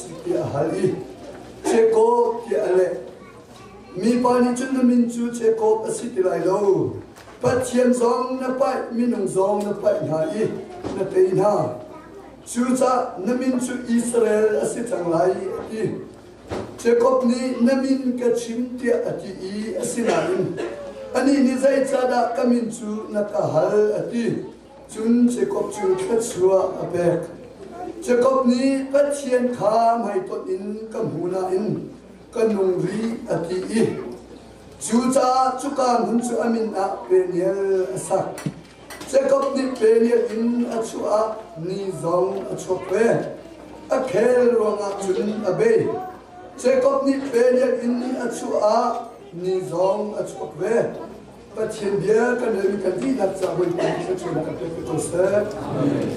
siki ahali Jacob ki ale mi pani chun na min chu Jacob asiti lai lo pathian zong na pai minung zong na pai hai na te na chu cha na min chu Israel asitang lai i Jacob ni na min ka chim tia ati i asinain ani ni zai cha da kamin chu na ka hal ati chun Jacob chu khachua abek Jacob ni pathian kha mai to in kamhuna in kanung ri ati i chu cha chu kan hun chu amin a Peniel asak Jacob ni Peniel in achua ni zong achokwe a khel ronga chun abe Jacob ni Peniel in achua ni zong achokwe pathian dia kan ri kan di nak cha hoi pa chu chu na ka pe ko se amen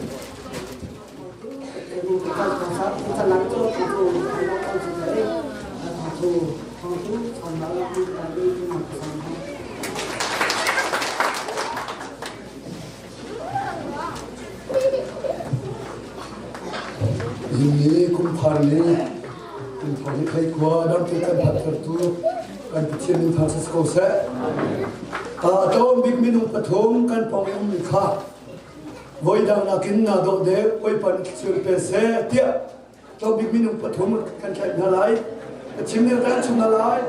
ini kumparni kai kuah dan kita dapat tu kan kecil Francis Kose atau big minum patung kan panggung mikha voi dang nakin na do de koi pan kecil pese dia atau big minum patung kan kai nalai kecil ni kan cuma nalai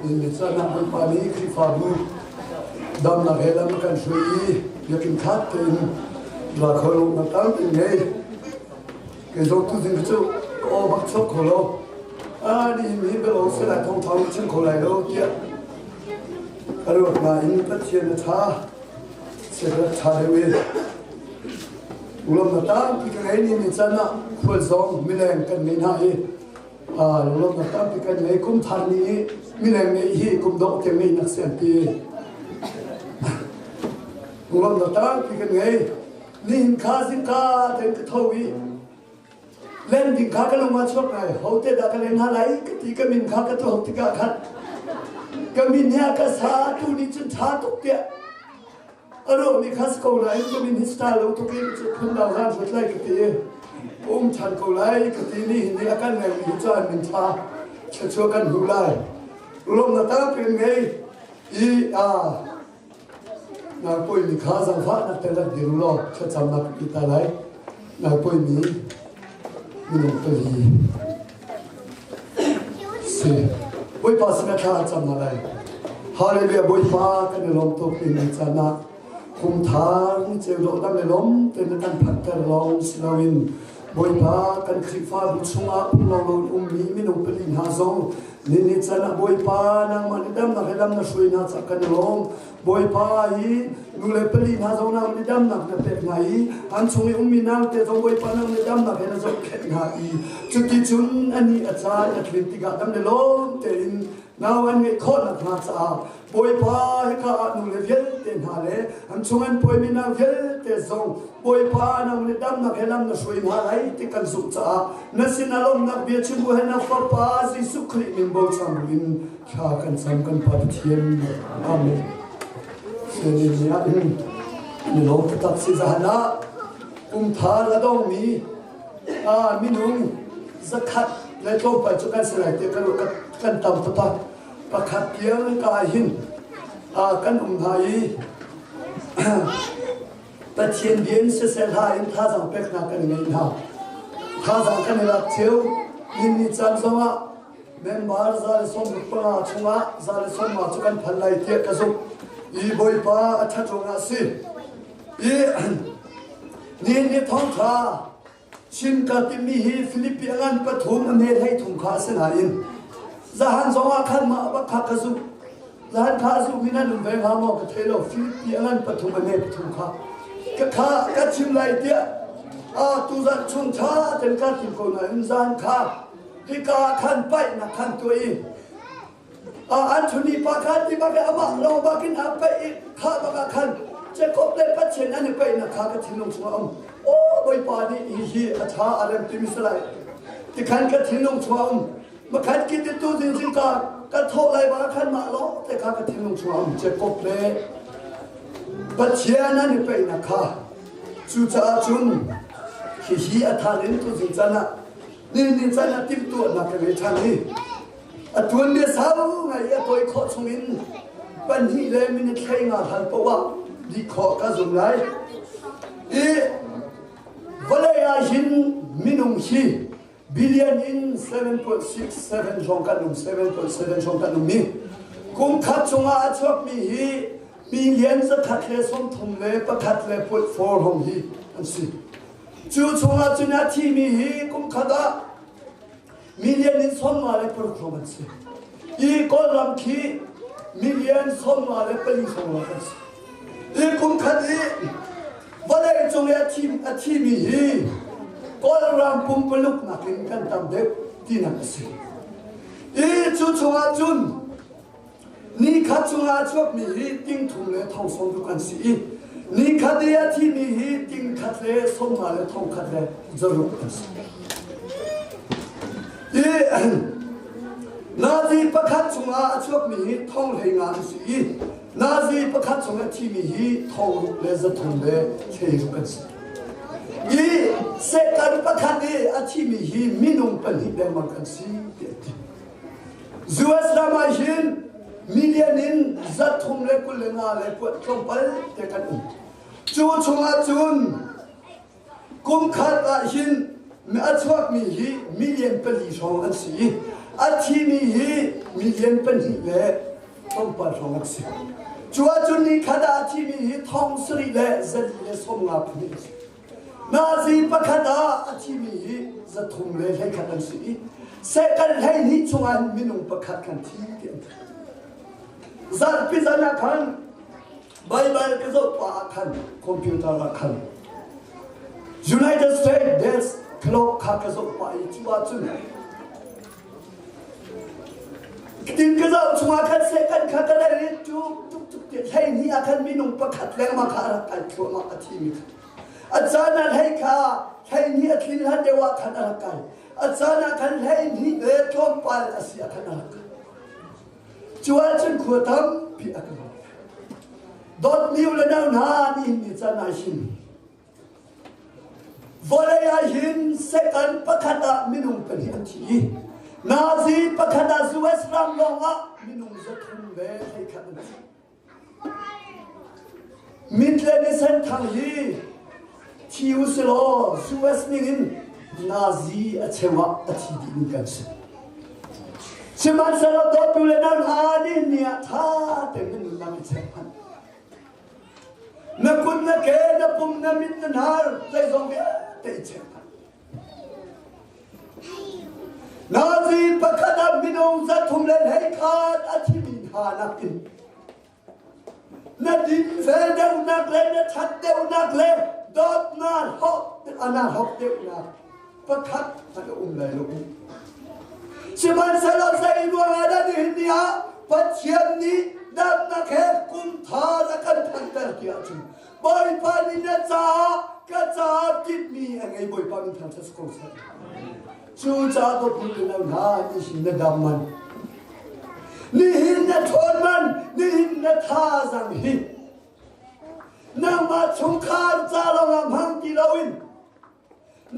ini sana pun pani krifabu dam na helam kan shui yakin khat in la kholo na tam in nei ke zo tu din chu o bak chok kholo a ni mi be lo se la thong thong chen kholai lo kia aro na in pathian na tha se ra tha de we ulom na tam ki kai ni mi sana khol zong mi leng kan ni na hi ulom na tam ki kai nei kum thar ni Minang ni hi kum dok ke mi nak senti. Ngom da ta ki kan ngai ni hin kha sin ka ten ka thawi. Len din kha ka lo ma chok nai hote da ka len ha lai ka ti ka min kha ka to hok ti ka khat. Ka min ya ka sa tu ni chen tha tok tia. Aro ni khas ko lai ka min hi sta lo to ke chu khun da ran hot lai ka ti. Chan ko lai ka ti ni ni akan ngai mi chan min tha. Chu kan hu lai. Lom na ta pin ngai I na poi mi kha sang pha na te la diru lo cha cham na ki ta lai na poi mi no to hi se poi pa sa tha cham na lai hallelujah poi pa ka ne lom to pin ni cha na kum thar ni che lo dam le lom te na tan phat ta long slowin poi pa kan khri fa bu chunga lo lo mi no pin ha zong Nini chana boy pa nang manidam na hedam na shui na chakan long boy pa hi nule peli na zo na manidam na na pek na hi an chungi ummi nang te zo boy pa nang manidam na hena zo khet na hi chuti chun ani acha na tlinti ga dam le long te in naw an nge khot na na cha boy pa he ka nule vel te na le an chungan boy mi na vel te zo boy pa nang manidam na hedam na shui na lai te kan su cha na sinalom na bia chu bu hena fa pa si sukri min bo cham in kha kan sam kan pa thiem amen se ni ya ni lo ta si za na tha la dong mi minung zakat le to pa chu kan se lai te kan tam ta pa khat piang ka hin kan hai ta thien bien se ha in tha jang pek na kan ngai na tha jang kan la cheu in ni chan zonga member zal som pa chunga zal som ma chukan phalai te ka zo I boy pa atha chunga si ni thong tha shin ka ti mi hi Philippian pathum ne thai thum kha se na in zahan zonga khan ma ba kha ka zu zahan kha zu mina num ve ha mo ka thelo Philippian pathum ne thum kha ka chim lai te tu za chung tha ten ka tin ko na in zan kha Hika kan pai na kan tuai. Anthony pakat di bagai ama lo bakin apa kha bagai kan จะคบเลยปัจเจนั้นไปนักข่าวก็ทิ้งลงชัวร์โอ้ใบปานี่ฮีอาชาอะไรที่มิสไลที่ขันก็ทิ้งลงชัวร์มาขันกินตัวจริงๆก็โทษอะไรมาขันมาล้อแต่ข้าก็ทิ้งลงชัวร์จะคบเลยปัจเจนั้นไปนักข่าวจุดจุนฮีอาทารินตัวจริงจันนะนี่จันนะติดตัวนักเรียนชันนี่ตัวนี้สาวไงตัวอีกคนชงอินปัญหาเลยมันแค่งานหันปะวะดีขอกันส่งไรวันเลยอาหินมินุงชีบิลเลียนอิน7.67 จงกันนุ่ม7.7 จงกันนุ่มมีกุมขัดจงอาชอบมีฮีมีเลี้ยงจะขัดเลยสมทุมเลยประขัดเลยพูดฟอร์หงฮีอันสิจู่จงอาจุนาทีมีฮีกุมขัดมีเลี้ยงอินสมมาเลยพูดครบันสิอีกอลำคีมีเลี้ยงสมมาเลยเป็นสมมากันสิอีกุมขัดอีวันเลยจงอาทีมีฮีก็รำปุ่มปลุกนักเรียนกันตามเด็กที่นั่นสิจู่จงอาจุนนี่ขัดจงอาชอบมีฮีติ้งทุ่งเลยทองสมดุกันสินี่ขัดอาทีมีฮีติ้งขัดเลยสมมาเลยทองขัดเลยจะรู้กันสินาซีประคัดจงอาชอบมีฮีทองเลยงานสินาซีประคัดจงอาทีมีฮีทองเลยจะทุ่งเลยเชื่อกันสิเสกันประคัดนี้อาชีพมีมินุงเป็นหิดมังกันสิจูสรามาหินมิเลียนินจัดทุ่มเล็กกุลงาเล็กปวดตรงไปเด็กันจูชงอาจุนกุมขัดอาหินมีอาชวกมีฮีมิเลียนเป็นหิชงอันสิอาชีพมีฮีมิเลียนเป็นหิเล็กตรงไปชงอันสิจูอาจุนนี่ขัดอาชีพมีฮีทองสรีเล็กเซลีเล็กสมงาพินิสนาซีประคัดอาชีมีจะทุ่มเลยให้ขัดสิเสกันให้นิจงอันมินุงประคัดกันที่เดียวจัดพิจารณาขันใบก็จะปาขันคอมพิวเตอร์ขัน United States Desk คลอกขัดก็จะปาอีกว่าจุนกินก็จะชงอาคันเสกันขัดกันได้จุกให้นี่อาคันมินุงประคัดแรงมาขาดกันชัวมาอาชีมีอาจารย์นั้นให้ข้าให้นี่อธิษฐานเดว่าขันอะไรกันอาจารย์นั้นให้นี่เอตรอมปาลอาศัยขันอะไรกันจวนฉันขวดทำพิจารณาดอดมิวเลนาวนานี่นิจานาชินวอลเลยอาหินเสกันประคัดมินุงเป็นหินทีนาซีประคัดสุเอสรามลงอ่ะมินุงจะทุ่มเบให้ขันมิตรเลนเซนทางฮีที่อุสโลสุเอสนิงนาซีอาเชวะอาทิดินกันสิสมัยสารดอตุเลนันฮาดินเนี่ยท่าแต่ไม่รู้นามิเชพันนักคุณนักเกนักปุ่มนักมิตรนาร์ใจทรงเดียแต่เชพันนาซีประคัดมินองจะทุ่มเล่นให้ขาดอาทิดินหานักกินนักดินเฟเดวนักเล่นนักชัดเดวนักเล่นดอดนาฮอกอันนาฮอกเดวนาประคัดมันเลยลูกชิมันสารใส่ดวงอาทิตย์นี้ปัจจัยนี้ดับนักเหตุกุมทารักันพันเตอร์ที่อาจุบอยปานินจ้ากระจาจิตมีอะไรบอยปานินทางสกุลสัตจูจ้าตัวพูดแล้วนะนี่หินดำมันนี่หินทนมันนี่หินท่าสังหินางมาชงคารจาลงหังติลาวิน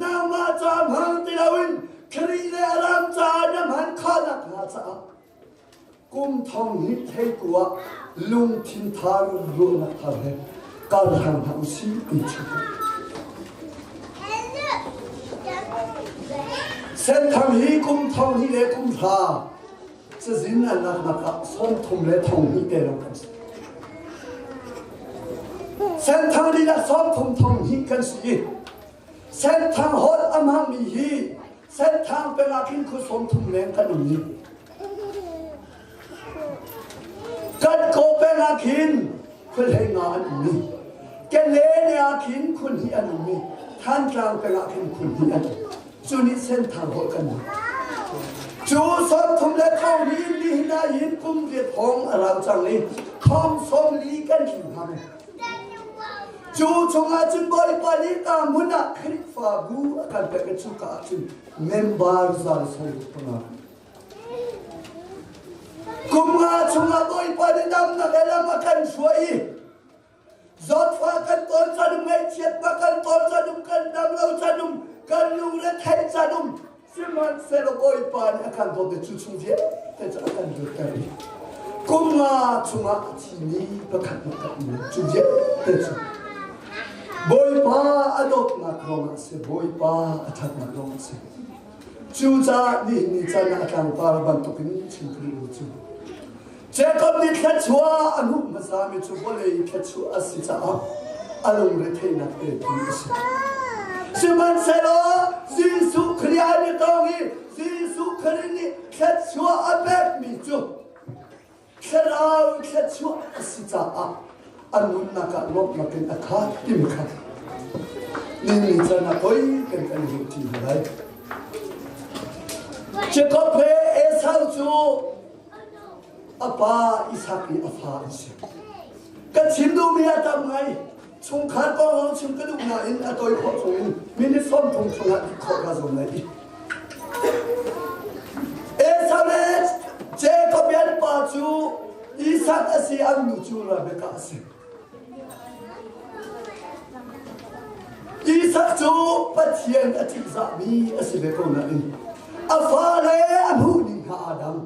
นางมาจามหังติลาวินครีเลอรามจานำหันข้านักหาจ้ากุมทองนิเทกัวลุงทินทารุรุนักทาร์เฮการหังหังสีอิจิเส้นทางฮีกุมทองฮีเลกุมทาจะสินนักนักส่งทุ่มเลทองฮีเดลกันเส้นทางนี้ละซ้อมทองฮีกันสิเส้นทางฮอดอามังมีฮีเส้นทางเป็นอาคินคุสมทุ่มเลกันนี้กันโกเป็นอาคินคุณให้งานนี้แกเลนอาคินคุณที่อันนี้ท่านกลางเป็นอาคินคุณที่อันจุนี้เส้นทางฮอดกันนี้จูสอบทุ่มเลทองฮีนี่นายินกุมเรียทองเราจังเลยทองสมลีกันถึงทำ จูชงอาจุนบอยปานิตามุนักคริฟาบูอาการเป็นชุกอาจุนเมมบาร์ซาลสอยปนากุมอาชงอาบอยปานิตามนักเอลามากันช่วยจอดฟ้ากันตอนจันทร์ไม่เชียดมากันตอนจันทร์กันดำเราจันทร์กันลุงและไทยจันทร์สิมันเซลบอยปานิอาการโดดจุดชุนเดียแต่จะอาการดูกันกุมอาชงอาที่นี่ประคันมากันจุดเดียแต่จะบอยปาอดอกนักร้องเสียบอยปาอัฐนักร้องเสียจูจ้านี่จะนักการปาร์บันตุกินชิมพลีจูเจ้าก็มีแค่ชัวอนุมาสามีจูบเลยแค่ชัวสิจ้าอารมณ์เรื่องนักเตะดีสิสิมันเสร็จสิสุขเรียนตรงนี้สิสุขเรียนแค่ชัวอแบบมีจูแค่เราแค่ชัวสิจ้าอันนู้นนักลบมาเป็นอาคาติมขัดนี่จะนักไปเป็นกันอยู่ที่ไหนจะก็เพเอสาวจูอาป้าอิสกีอาฟาสิก็ชิมดูมีอะไรไหมชงขาดก็ลองชิมก็ดูหน่อยอันตัวขอชงมินิส้มชงชงอันขอกระสุนเลยเอสาวเนี่ยเจ้าก็เปลี่ยนป้าจูอิสกอาศัยอันนู้จูระเบกาสิอีสักจูปัจเจียนอธิษฐานมีอาศัยเบกอนนั้นอาฟาเลอันหูนิฮาอาดัม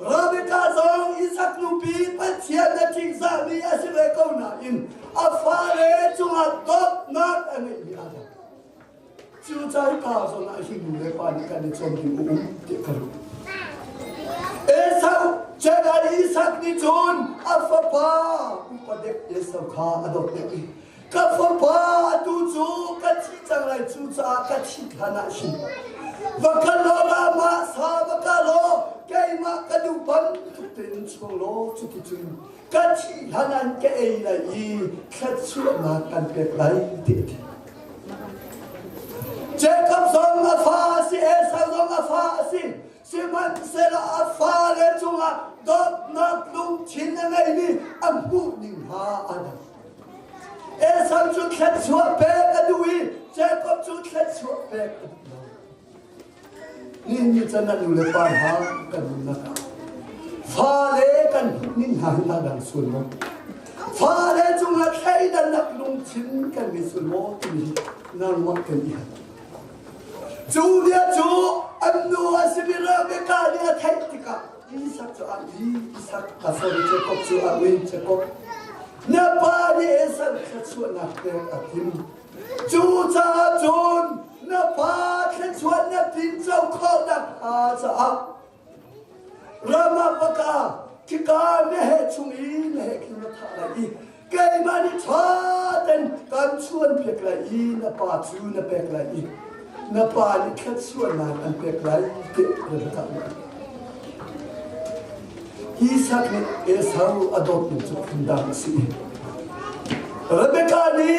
ราเบกาซองอีสักลูปีปัจเจียนอธิษฐานมีอาศัยเบกอนนั้นอาฟาเลจูฮัดดอกนักอันนี้อาดัมจูใจกาซองอาหิมุเลปานิกันจอมดิอุเด็กรุเอสักเจ้าอีสักนิจูนอาฟาปาอุปเด็กเอสักข้าอดอกเด็กกับฝนฟ้าดูจูกับที่จังไรจูจ้ากับที่ขนาดชินวักโลรามาสาวักโลเกยมากระดูบันทุกเป็นชงโลจุกจุนกับที่ขนาดเกยไรแค่ช่วยมากันเป็นไรเด็ดเจ้ากับสองอาฟาสิเอสาวสองอาฟาสิสิมันเสละอาฟาเลจุงะดอกนักลุงชินอะไรนี่อันพูดนิ่งหาอันเอสามจุดแค่ชัวเบกันดูอีเจ้าก็จุดแค่ชัวเบกันนี่จะนั่งอยู่ในป่าหากันนะครับฟ้าเล่กันนี่หางนักสุนมฟ้าเล่จุงละใครดันนักลงชิ้นกันมีสุนมที่นั่งมักกันอีกจูเดียจูอันนู้นสิบิราเบกาเนี่ยไทยติกาอีสักจูอันอีสักกษัตริย์เจ้าก็จูอันวินเจ้าก็นับปานี่เอสันขัดชวนนักเตะอาทิมจูจ้าจูนนับปาขัดชวนนับดินเจ้าข้อนับอาจ้ารามาปกาคิกาเมเหชุงอีเมเหคิมทาราอีเกยมานิชาเต็นการชวนเปียกลาอีนับปาจูนับเปียกลาอีนับปานี่ขัดชวนนักอันเปียกลาอีเด็กเด็กกันอีสักเนี่ยเอสาวอดอกนี่จุดขึ้นดังสิราเบกานี่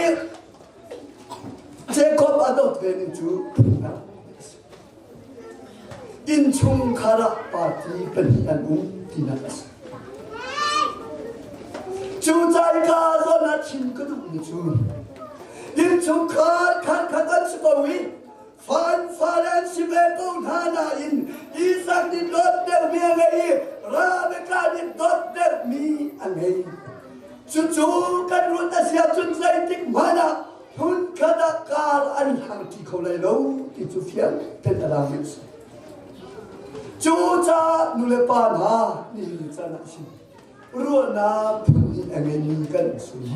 เจคอบอดอกนี่จุดขึ้นดังอินชุงคาราปาตีเป็นอันที่นั่นจูใจกาโซนัดชิมกระดูกนี่จูอินชุงคันสกวิฟันฟาเลนสิเบตุนฮานาอินอีสักนี่ดอดเดมีอะไรราเบกานี่ดอดเดมีอะไรจู่ๆกันรุ่นอาเซียจุนใจติกมานะหุ่นคดากาลอันหังที่เขาเลยรู้ที่จุดเทียนเป็นอะไรมิสจู่จ้านุเลปานานี่จะน่าชิมรัวน้ำพุ่งนี่อะไรนี่กันสุด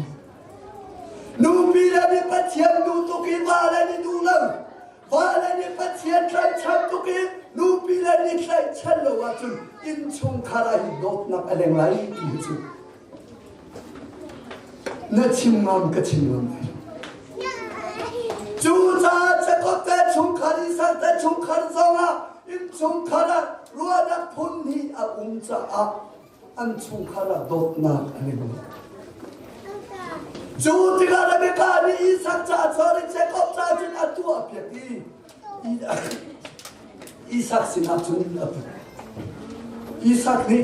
นูปีละนี่ปัจเจียนดูตุกีมาละนี่ดูเลยว่าละนี่ปัจเจียนใครชันตุกีนูปีละนี่ใครชันละว่าจุนอินชงคาราฮิโดดนักอะไรไรที่จุนนัดชิมงามก็ชิมงามจูจ้าจะก็แต่ชงคาริสักแต่ชงคาริสังอ่ะอินชงคารารัวนักพุ่นนี่อาจ้าอันชงคาราโดดนักอะไรบ้างจูติการเบกานี่อีสักจ้าสอริเจคอบจ้าจินอัตัวเปียกีอีสักสินาจุนอัตอีสักนี่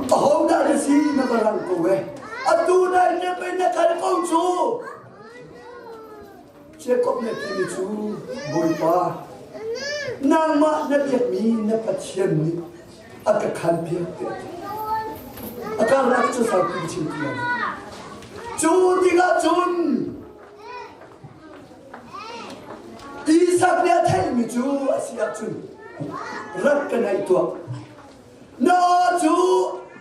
เอาได้สินับรังกูเวอ tu này nên bên là cái công chú chế cốc này thì chú bồi ba nàng mà nó biết mi nó phát triển mi cái khăn biết cái lạc cho sao cũng chịu tiền chú thì là chun Isaac này thấy mi chú Asia chun rất cái này thuộc nó chú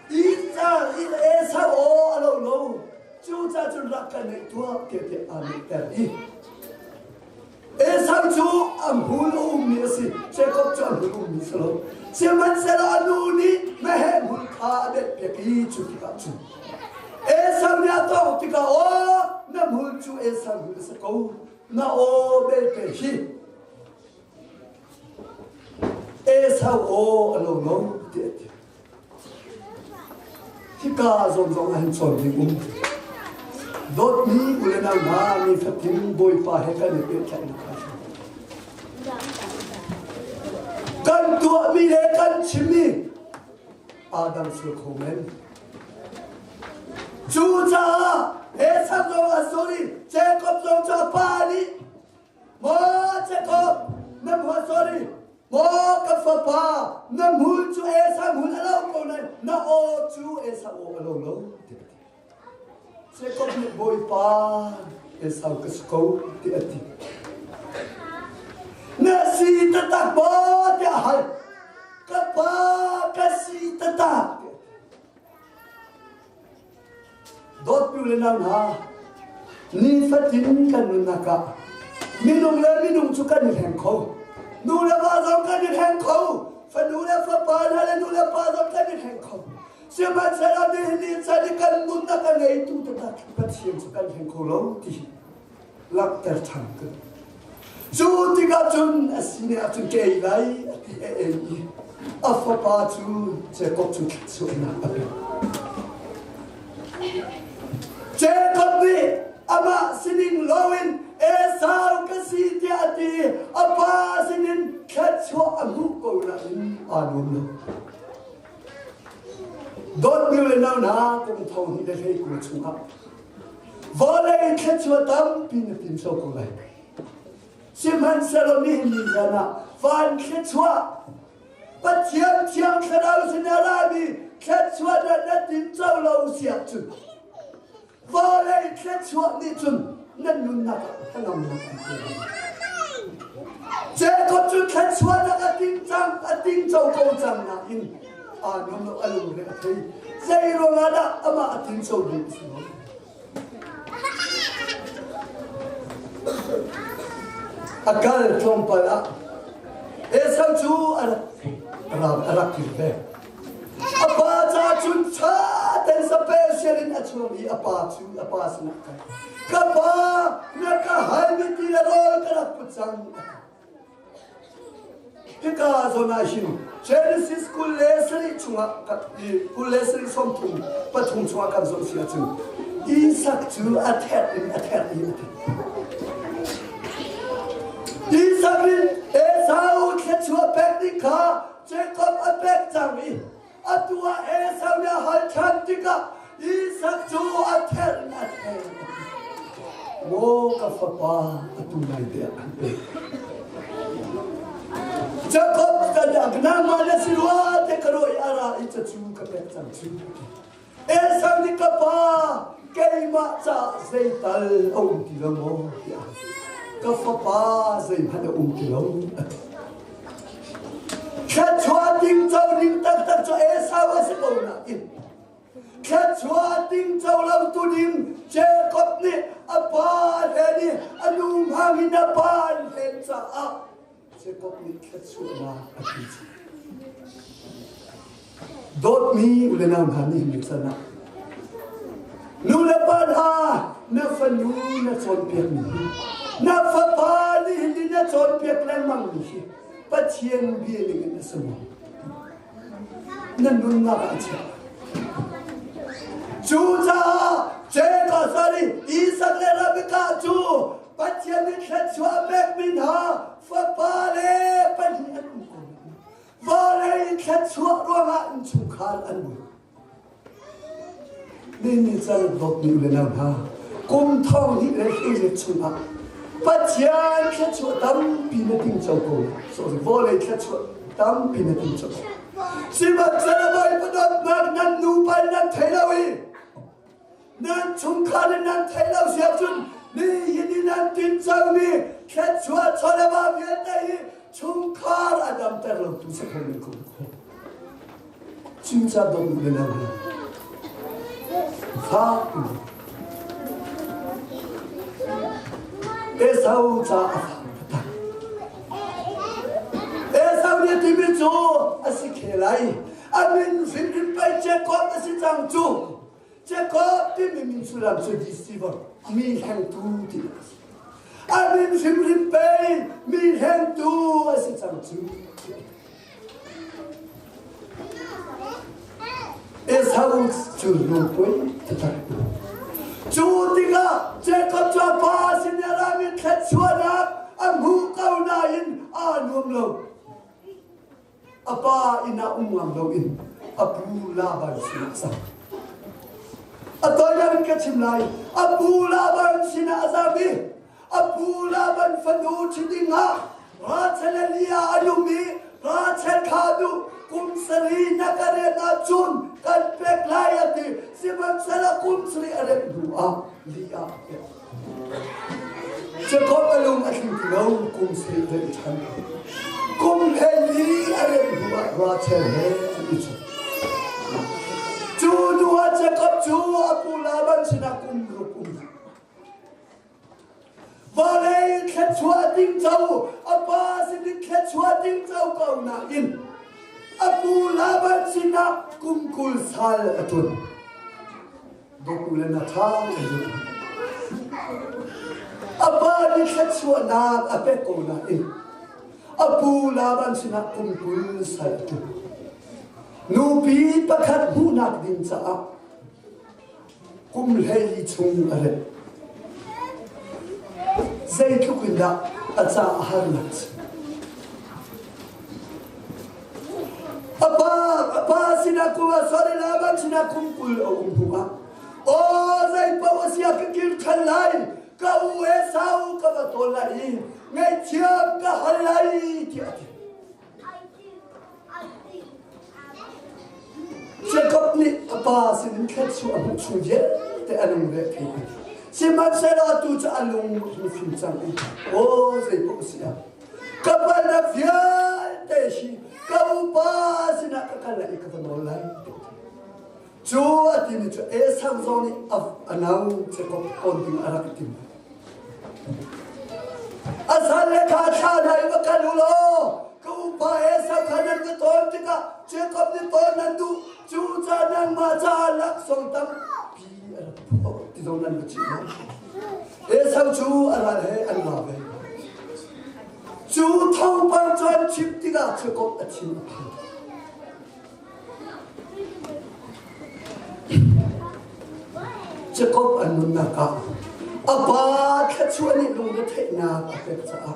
Isaac Esau alo lâu chú cha chun rất cái này thuộc cái anh ta đi Esau chú am hulu mi si Jacob chú am hulu mi solo si man selo anu ni mehe hul kha de peki chú tika chú Esau ni ato tika o na hul chú Esau hul sa ko na o be pe hi Esau o alo lo de tika zong han chon ni Dot ni ule na nga ni fatim boy pa heka ni pe kya ni kan tua mi le kan chimi Adam su komen chu cha Esau zo asori Jacob zo cha pa ni mo Jacob na mo asori mo ka fa pa na mu chu Esau mu alo ko na o chu Esau alo lo Jacob ni boy pa Esau ka sko ti ati na si tatak bo ti hal ka pa ka si tatak dot pi le na ni fatin kan na ka minung le minung chu kan hen kho nu le ba zo kan hen kho fa nu le fa pa na le nu le pa zo kan hen kho Siapa cara ni carikan bunda kan itu tetap pasien sukan hengkolong di lak tertangkap. Ju tiga jun asini atun keilai ati apa patu Jacob tu suena. Jacob ni ama sinin lawin Esau kasih tiati apa sinin kacau amu kau nak anu. Dot mi le na na kum thau ni de hei ku chu ha vole khe chu tam pin so ko lai simhan selo mi ni jana van khe chu pa chiang khadau sinara bi khe chu na tin chau lo sia chu vole khe chu ni chun nan nun na ka nam na je ko chu khe chu na ka tin chau ko chang na in Anam no alung le thei zai ro nga da ama atin so ni so akal thom pala Esau chu ara ki ve apa cha chun cha ten special in achumi apa sna ka pa na ka hai mi ti ro ka puchang Hika zona shin Genesis kulesri chunga kulesri somtung patung chunga kan so sia chu Isaac chu attack Isaac Esau chu peknika Jacob apek chami atua Esau ya hal chantika Isaac chu attack wo ka papa atunai de Jacob kada nama na silwa te karo ara ita chu ka petan chu Esau ni kapa keima cha zeital om ti lo ya ka fa zei hada ti lo kha chwa ting chau ning tak cho Esau se ko na in kha chwa ting chau lam tu ning Jacob ni apa ni anu hangin apa hen cha a Jacob ni khatsuwa ati dot mi ulena ngani mixana nula padha na fanu na chon piak ni na fa pa ni hindi na chon piak lang mang ni pathian bi ni na samo nan nun na ka cha chuza je ka sari Isaac le Rebecca chu pathian ni khatsuwa mek min ha Fapale panian vale khatsuwa ronga chung khal anu นี่จะลดนิ้วเลยนะฮะกุมท้องนี่เลยเล็กชุนอ่ะปัจจัยแค่ชั่วตั้มปีนติ้งเจ้ากูส่วนโวเลยแค่ชั่วตั้มปีนติ้งเจ้ากูสิบัตรจะไปประดับนั้นนูไปนั้นเทลาวีนั้นชุมขานั้นเทลาเสียจุนนี่ยินดีนั้นติดเจ้ามีแค่ชั่วชนบาเวียนได้ชุมขาอดัมแต่เราตุสักคนกูจิงจะดมเลยนะฟ้าเอสาวจะเอสาวเนี่ยที่มีจูอาศัยเคลัยอามินฟิลิปไปเจ้าก็อาศัยจังจูเจ้าก็ที่มีสุราสุดิสิบมีแห่งตูที่อามินฟิลิปไปมีแห่งตูอาศัยจังจูเอสาวจูรูปวยที่ตายจูติกาเจ้าก็จะพาสินรามิแค่ชัวนักอันหูเก้าหน้าอินอานุมโลอาป้าอินาอุมามโลอินอาบูลาบันสินาสังอาตัวยังแค่ชิมไลอาบูลาบันสินาซาบีอาบูลาบันฟันดูชิดิงาราชเลลียอายุมีราชขาดูกุมสรีนักเรนาจุนกันเป็กลายติสิบันสละกุมสรีอะไรดูอาลีอาจะก็ตะลุงอาทิตย์เรากุมสรีเดินทันกุมเฮลีอะไรดูราชเลอิจจูดูว่าจะกับจูอาปูลาบันชนะกุมรุกุมวาเลแค่ชัวดิ้งเจ้าอาบาสินแค่ชัวดิ้งเจ้าเก่าหน้าอินอาปูลาบันชนะกุมกุลสาลอตุนดกุลนาทางอาบาดิแค่ชัวนาอาเปโกนาอินอาปูลาบันชนะกุมกุลสาลอตุนนูปีประคัดหูนักดินจ้ากุมเฮลิชงอะไรใจทุกคนละอาจารย์ฮาร์นัสอาป้าสินะกูว่าสอริลาบันสินะกุมกุลอุมหัวโอ้ใจป้าวสิอากิลขันไลก้าวเอสาวก้าวตัวไลไงเชื่อก้าวไลที่อาทิเจ้าก็นี่อาป้าสินแค่ชัวร์ชัวร์เยอะแต่อารมณ์เล็กสิมันเสร็จแล้วตูจะอารมณ์ฟินจังโอ้ใจป้าสิอากับบ้านฟิอาเตชิกับป้าสินะกับอะไรกับตัวน้อยจูอาทิตย์จูเอสังโซนี่อันนั้นเจ้าก็คนที่อารักติมอาศัยเลขาชาได้ก็กันรู้ล้อกับป้าเอสังขนาดก็ตัวที่ก็เจ้าก็นี่ตัวนั้นดูจูจะนั่งมาจารักส่งตั้งพี่อะไรพวกที่ตรงนั้นก็จริงเอสังจูอะไรอันมาเว้จูท้องปัญจวัคชิปที่ก็เจ้าก็อาทิตย์เจ้าก็อันนั้นนะก็อาบาแค่ชวนนี่ลุงก็เทน่าเป็นจ้า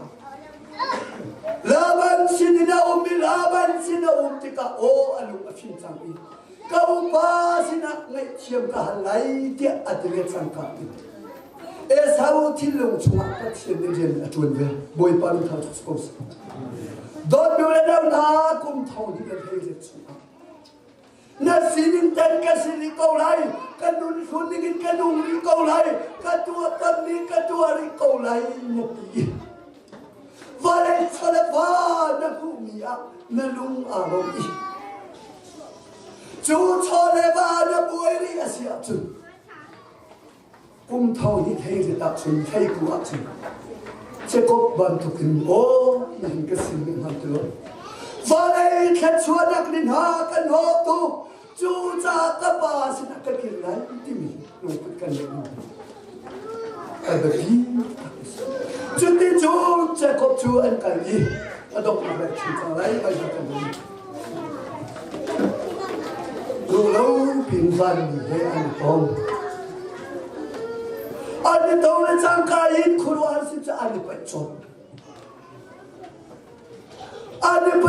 ลาบันสินนาอุมิลาบันสินนาอุมติกาโออลุงอฟินจังอีก้าวป้าสินะเงยเชี่ยวกับไหลเดียอัดเลียจังกับอีเอสาวที่ลงชงปัจเจนเรียนอัจวนเวบอยปารุทาทุสกุสดอนดูแลดาวนาคุมทองที่เป็นเฮลิชงนัดสินินตันกัสิลิโกไลกันดุนคุณนินกันดุนลิโกไลกันตัวตันนี้กันตัวลิโกไลนับอีวาเลชลฟานักุมีอานาลุงอารมณ์จูชอเลบานับวยรีอาเซียจุนกุมทองที่เทจิตักจุนเทกุอาจุนเจ้าก็บันทุกินโอ้นั่นก็สิ่งหนึ่งหันตัววาเลแค่ชวนนักนินหากันโหตุจูจากับบาสินักกินไรที่มีลงพุทธกันเลยแต่แบบนี้จุดที่จูเจ้าก็จูอันกันยี่อดอกมาแบบชิจังไรไปกันเลยดูแล้วพินฟันให้อันตรงอันนี้ตรงในจังกายินครัวสิจะอันนี้ไปจบอันนี้ไป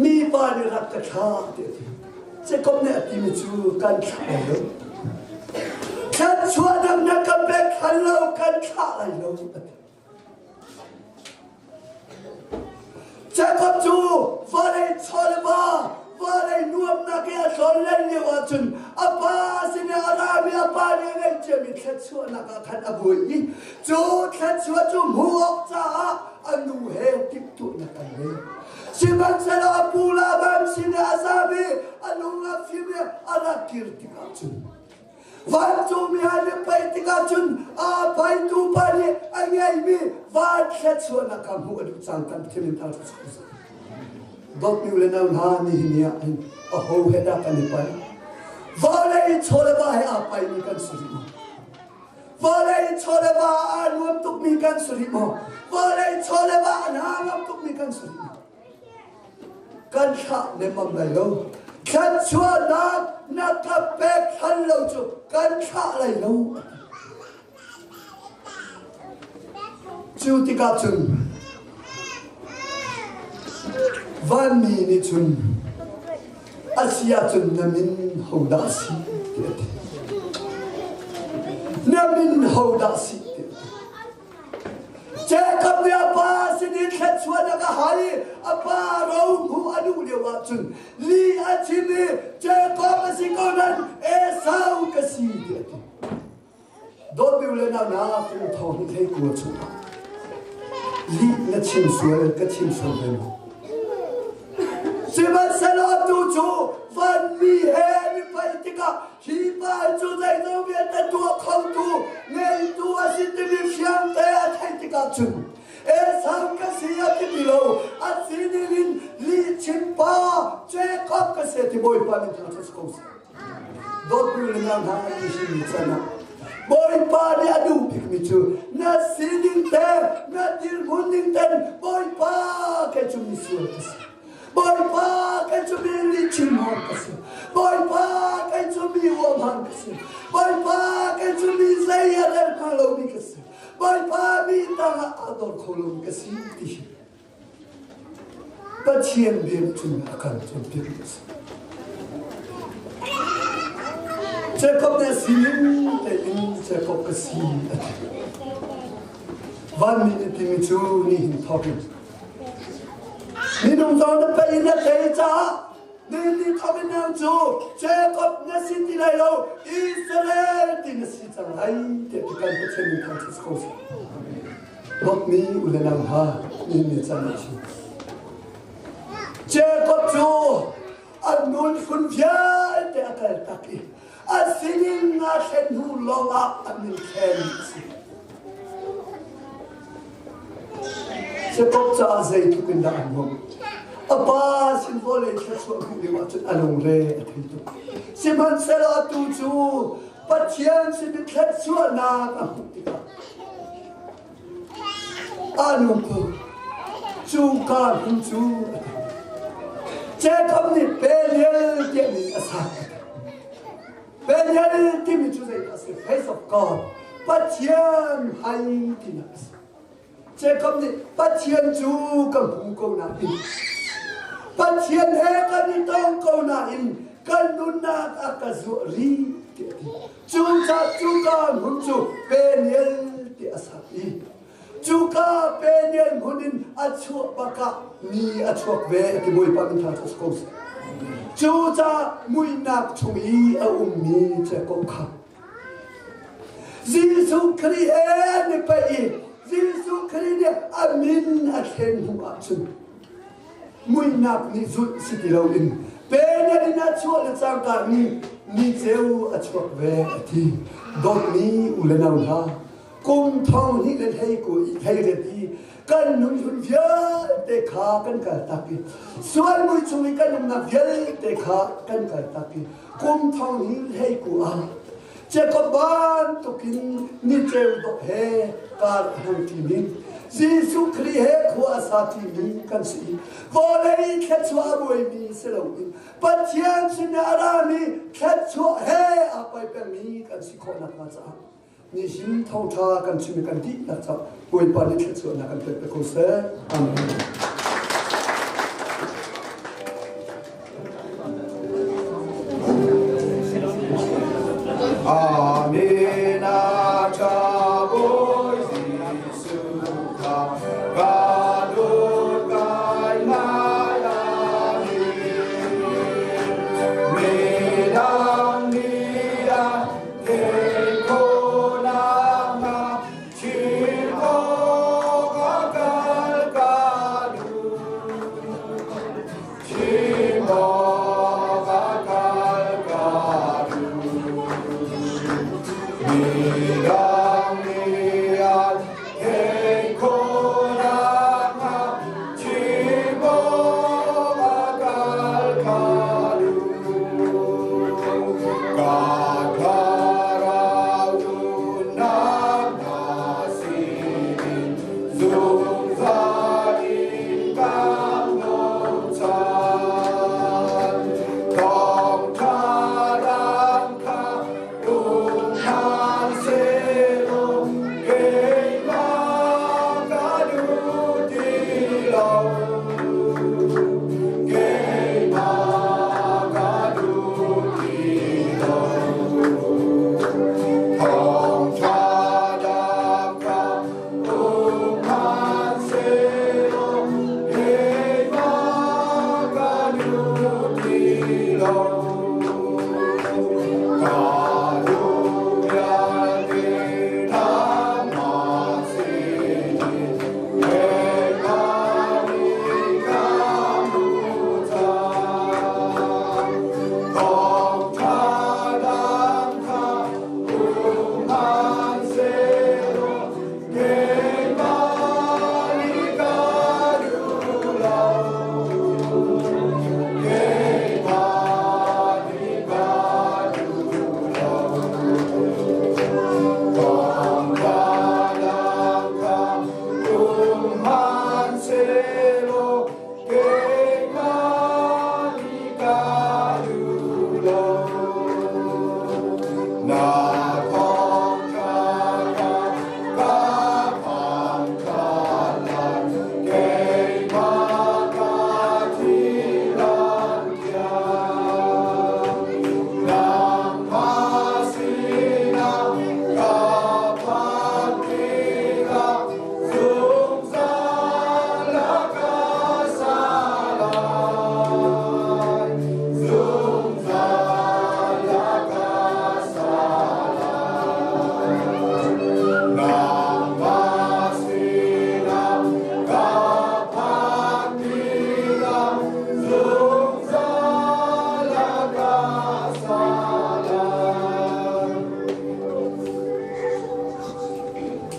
มีบ้านรักกระชากเด็ด จะก็เนี่ยที่มีจูกันขาเลยฉันชวนนักกับเบกฮัลโหลกันขาอะไรเลยจะก็จูว่าได้ชอบว่าได้นวมนักเรียนสอนเล่นเยาวชนอาป้าสิเนี่ยอารามีอาป้าเนี่ยเงินจะมีแค่ชวนนักขันอบุยจูแค่ชวนจูหัวจ้าอันนู้เฮติดตัวนักกันเลยสิมันเสลาปูลาบันสิเนี่ยอาซาบีอันนู้นักฟิเมอาราคิร์ติกัจุนวันจูมีอะไรไปติกัจุนอาไปตูปานีอันไงมีวันแค่ชวนนักขันหัวดูจังกันที่มันทำสุดดอกมิวเลนเอาหน้านี่เนี่ยโอ้โหเฮด้ากันไปว่าเลยชอเลบ้าให้อาไปมีกันสุริมาว่าเลยชอเลบ้าอันวันตุกมีกันสุริมาว่าเลยชอเลบ้าอันหางตุกมีกันสุริมากันข้าในมังไงโลขันชัวนักกับเบกขันโลจูกันข้าอะไรโลจูติกาจุนวันนี้นี่จุนอาเซียจุนน้ำมินฮูดาซีน้ำมินฮูดาซีเจ้ากับเมียป้าสินี่แค่ชวนนักหายอาป้าเราหูอนุเดียวจุนลีอาชินีเจ้ากับสิโกนันเอสาวกสีเดียดโดนบิวเลนานาฟูทองให้กลัวชุดลีนัดชิมสวยก็ชิมสวยเลยสิมันสลาดูจูวันมีเฮมีไปติกาฮีบาจูใจต้องเวียนแต่ตัวเขาตูเงยตัวสิทธิ์มีเสียงแต่ไทยติกาจุนเอสังกษียติบิโลอัศนีลินลีชิมป้าเจคอบกษตรบอยปานิทัศน์สกุลดอกบิลนังหาอิชิมิชนะบอยปาเนี่ยดูพิกมิจูนัดสิดินเตนัดดิลมุนินเตนบอยปาแค่จุมิสวยboy pa kan chumi lichim han kasi boy pa kan chumi wam han kasi boy pa kan chumi zayadar khalomi kasi boy pa mi ta ador kholomi kasi ti pachien biem chum akan chum ti kasi Jacob ne sim te in Jacob kasi one minute mi chu ni hin talkingนี่นุ่งตอนนั้นไปนัดเตจ้านี่ทำเป็นนางจูเจ้ากับนักสิทธิ์ไรเราอิสราเอลที่นักสิทธิ์จังไรเด็กกันเป็นเช่นนี้ทางที่สกอตรถนี้อุลนังฮานี่มีจังเลยเจ้ากับจูอันนู้นคุณยาเด็กกันตักอีอันสิ่งนั้นเช่นหูลองอันนี้แค่นี้เจ้ากับจะอาศัยทุกคนได้หมดอาป้าสินโฟเลแค่ช่วยคุณดีว่าจะอารมณ์เร่ที่ตัวสิมันเสลาตูจูปัจจัยสิเป็นแค่ช่วยนากับหุติกาอารมณ์พูจูการหุ่นจูเจ้าคำนี้เป็นเรื่องที่มีอาศัยเป็นเรื่องที่มีจุดที่อาศัย face of God ปัจจัยให้ที่นักเจ้าคำนี้ปัจจัยจูกับผู้คนนั้นปัจจัยเฮกันนี่ต้องคนนั้นกันนุนนักอากาศรีจูจ้าจูการหุ่นจูเป็นเรื่องที่อาศัยจูการเป็นเรื่องหุ่นอัจฉริยะมีอัจฉริยะที่มวยปามินทาสกุลจูจ้ามวยนักชวีอาอุมมีเจ้าของข้าYesu Christ ne pa i Yesu Christ ne amin a khen hu a chun mui nak ni zut siti lo in pe ne na chu le chang ka ni cheu a chuak ve ati dot ni u le nau ha kum thong ni le thei ko i thei le ti kan nun hun vya te kha kan ka ta ki sual mui chu mi kan na vya te kha kan ka ta ki kum thong ni thei ko a Jacoban tukin ni treu do he kar han ti min Jesu Christ he khwa sa ti min kan si volei khatwa boi mi selo in pathian sin arami khatwa he apai pe mi kan si khona ka cha ni sin thau tha kan si mi kan ti na cha boi pa ni khatwa na kan pe ko se amen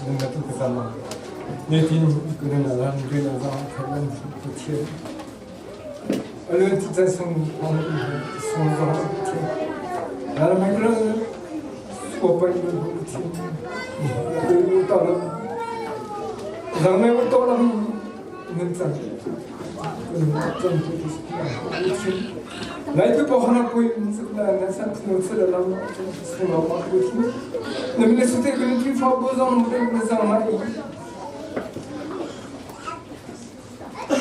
能个都个啥嘛？那天个人那让对那啥，他们不贴。얼른 진짜送到나는 막 그런 수업하기를 그렇지 그리고 다른 남의 떠나는 문자 좀 되고 싶다 라이프 뭐 하나 보이면서 나 상품 쓰려고 좀 생각하고 있지 내가 수대 그런 게 파고서 무슨 상황이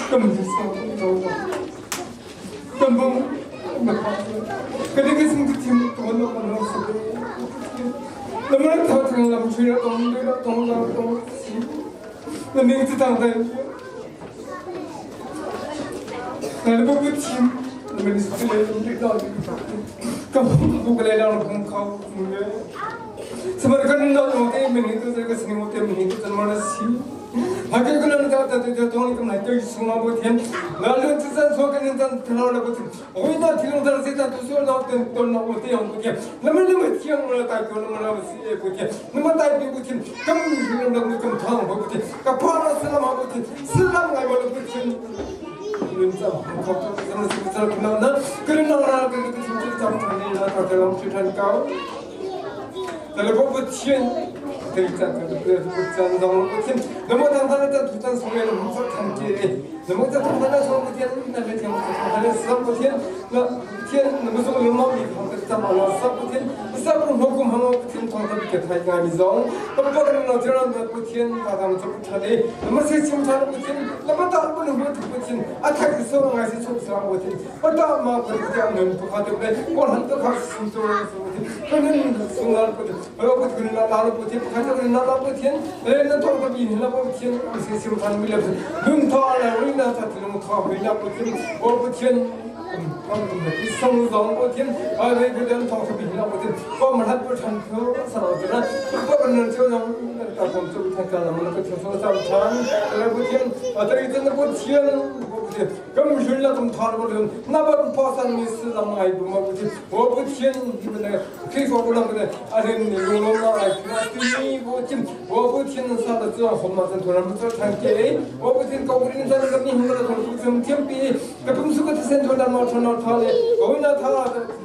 좀 됐어 Também kadang kisah tim tuan tuan sekali. Namun tahu tentang dalam cerita tong si. Namun kita tahu dah. Namun buat tim namun sekali kita kamu bukan dalam kau. Sebenarnya dalam orang ini tu saya kesini mau ini tu zaman si. Hakim kalau nak tahu tu tuan itu nak jadi semua buat yang lalu kita soal kan kita terlalu buat. Oh ini tidak terlalu kita tu soal nak tuan nak buat yang buat. Namun yang mana tak kalau mana si buat. Namun tak buat. Kamu nak macam thang buat. Kapal selam buat. Selam ngai buat. Minta kau sama sekitar kenal. Kerana orang kita cinta ni nak dalam cerita kau. Kalau buat cian kita bukan dalam bukan. Namun tanpa itu tuan semua musuh tangki. Namun tanpa itu semua dia nak yang ada semua dia nak dia musuh lemah ni kita malas semua dia. Semua hukum hamu kita tanpa kita yang misal. Tapi kalau nak jalan buat dia kadang macam cari. Namun saya cuma buat. Namun tak pun buat buat. Atas semua ngasih semua buat. Pada mak kerja nampak ada boleh. Orang tu khas semua. Kerana semua buat. Kalau buat kena lalu buat. Kalau kena lalu buat. Lain tu orang ini lalu buat. Saya cuma bila Nunta la rina ta tu ta rina putin o putin song zong putin a re ge den ta ta bin la putin ko man hat pu chan ko sa ro na ko ban ner cho nong ta kom chu ta ka la man ko chu so sa chan la putin a ta ri den ko chien putin kam jul la tum thar bo len na ba pa san mi s la mai bu ma putin o putin ni ne ke so ko la ne a ren ni lo lo na a ni putin o putin sa la zo ho ma san to na so chan ke o putin ko rin sa na ni hingla ko tum tempi ka pum su ko sen to na ma thona thale o na tha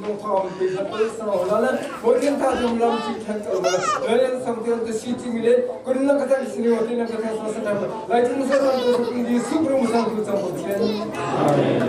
no tha pe sa pe sa la na o tin tha jom lam chi than ko na ren sam te to si ti mi le ko na ka ta si ni o tin na ka ta sa sa na lai tin sa na ko ni su pro mu sa ko sa ko chen amen